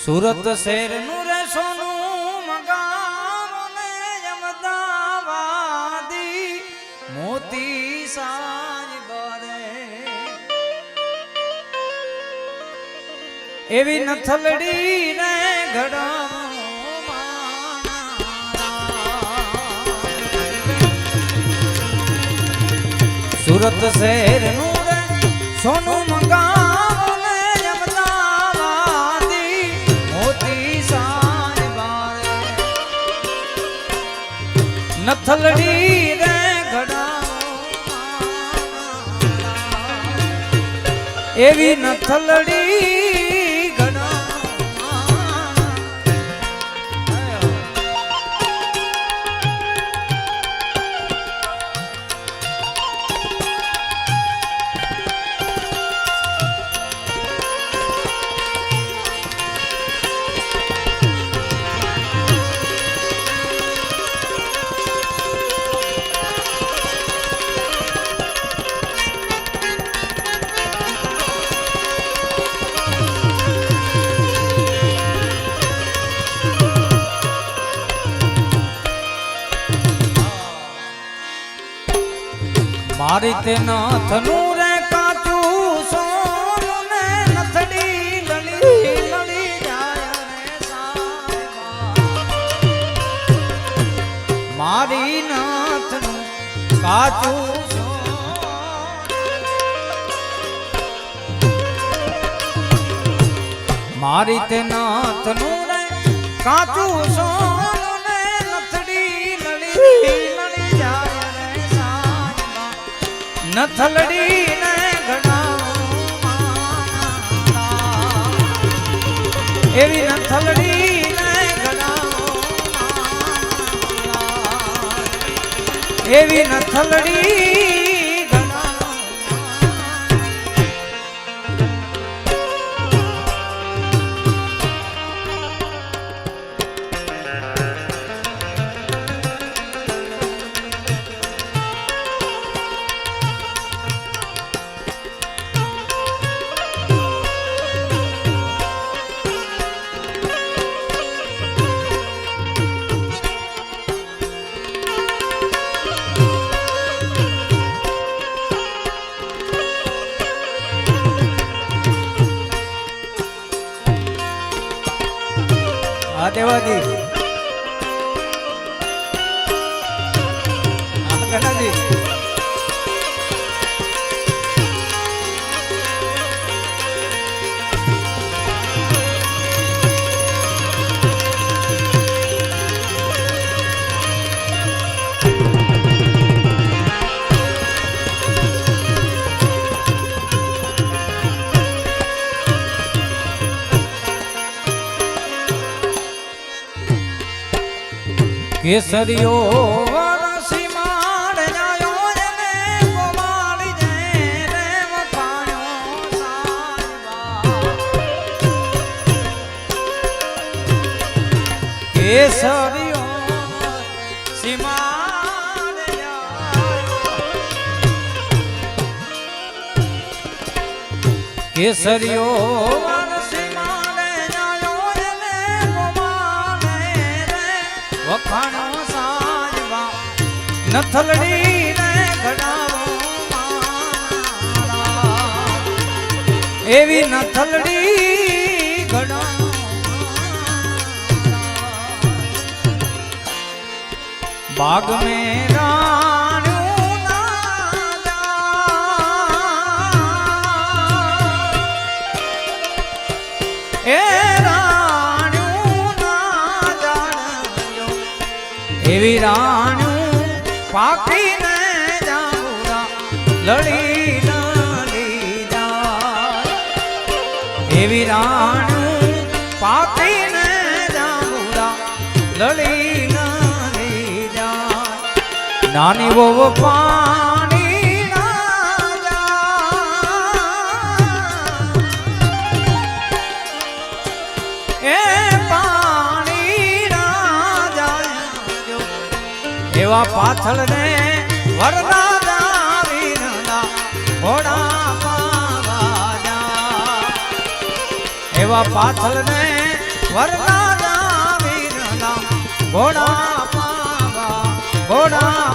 સુરત શહેર નું રે સોનું મગાવો ને અમદાવાદી મોતી સાંજ બારે એવી નથલડી ને ઘડા સુરત શહેર નું રે સોનું મંગાવો ને અમદાવાદી મોતી સાંજ બારે નથલડી રે ઘડા એવી નથલડી મારી તે નાથનું રે કાચું સોનું ને નથડી લળી લળી જાય રે સાહેબા મારી નાથનું કાચું મારી તે નાથનું રે કાચું સોનું ને નથડી લળી લળી જાય નથલડી ને ઘડા એવી નથલડી ને ઘડા એવી નથલડી देवाजी गणाजी केसरियो वरसी मार जायो ने गोमाली जे रे वखाणो साजवा केसरियो सीमार जायो केसरियो वरसी मार जायो ने गोमाली रे वखाणो नथलड़ी ने घड़ावो एवी नथलड़ी घड़ा बाग में राणू ना जा ए राणू ना जानो एवी राणू पाकी ने जाऊरा लड़ी लड़ी जाए एवी राणू पाकी ने जाऊरा लड़ी लड़ी जाए नानी वो पानी ना जाए ए पानी ना जाए एवा पाथल ने वरदा दावीना घोड़ा पावा जा एवा पाथल ने વરરાજા વીરના ઘોડા પાવા ઘોડા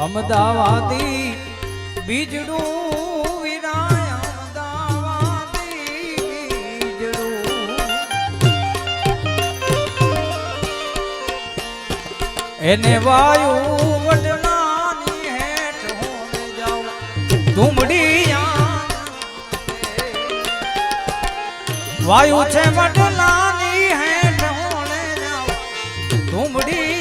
અમદાવાદી બીજડું વિરાય અમદાવાદી બીજડું એને વાયુ વડલાની હેઠ હોને જાઉં ધૂમડી વાયુ છે વડલાની હેઠ હોને જાઉં ધૂમડી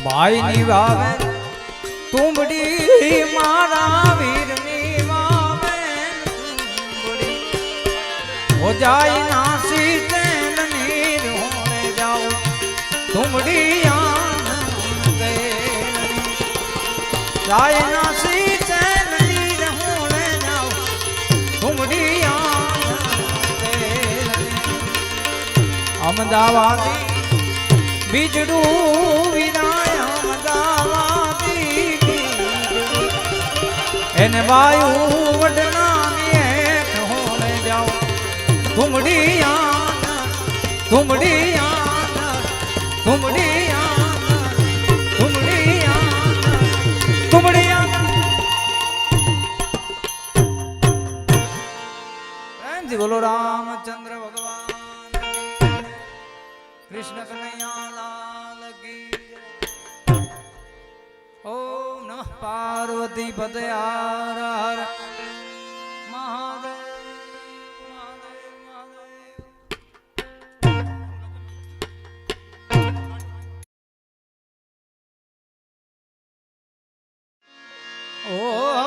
ભાઈની વાવે તુંબડી મારા વીરની વાવે તુંબડી હો જાય નાસી તેલ નીર હોને જાઓ તુંબડી જાય નાસી તેલ નીર હોને જાઓ તુંબડી અમદાવાદી બીજડું વિનાય અમદાવાદી એને વાયુ વડલાની હેઠ હોને જાઓ તુમડી તુમડી તુમડી તુમડી તુમડી પ્રેમથી બોલો રામચંદ્ર ભગવાન કૃષ્ણ કનૈયા લાલ કી ઓમ નમઃ પાર્વતી પતે હર હર મહાદેવ મહાદેવ મહાદેવ ઓ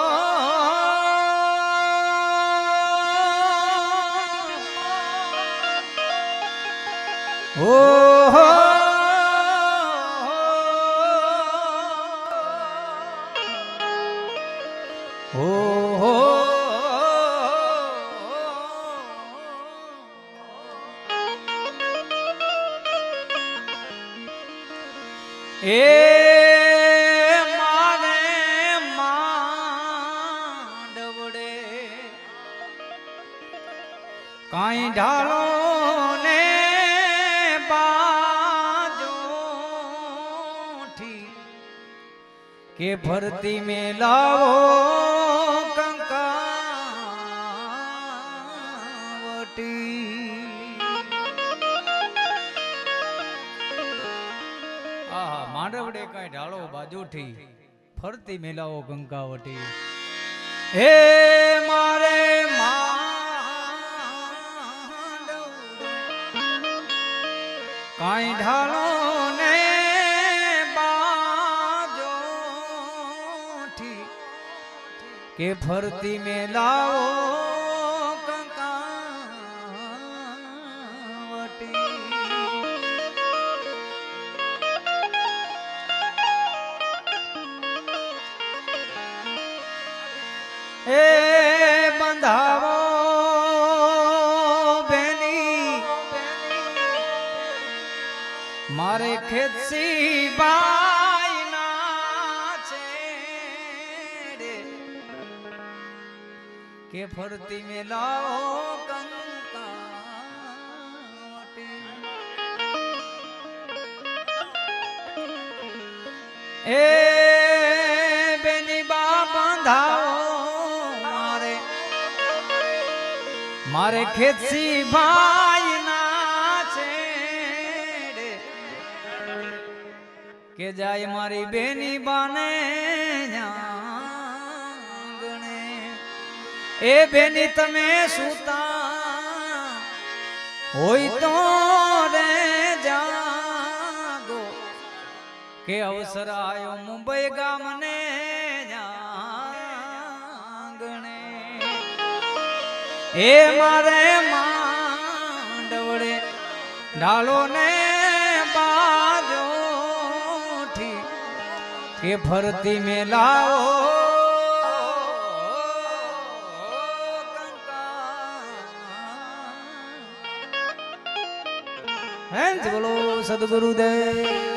એ મારે માંડવડે કાંઈ ઢાળો ને બાજોઠી કે ભરતી મેલાવો કંકાવટી માંડવડે કાંઈ ઢાળો બાજુથી ફરતી મેલાવો કંકાવટી હે મારે કાંઈ ઢાળો ને બાજોઠી કે ફરતી મેલાવો કંકાવટી એ બંધાવો બેની મારે ખેતસી બાઈ ના છેડે કે ફરતી મેલાઓ કંકાવટી એ બેની બા બાંધાઓ મારે ખેતસી ભાઈ ના છેડે કે જાય મારી બેની બાને આંગણે એ બેની તમે સુતા હોય તો રે જાગો કે અવસર આયો મુંબઈ ગામને આંગણે એ મારે માંડવડે ડાલો ને બાજો કે ફરતી મેલાઓ કંકા બોલો સદગુરુદેવ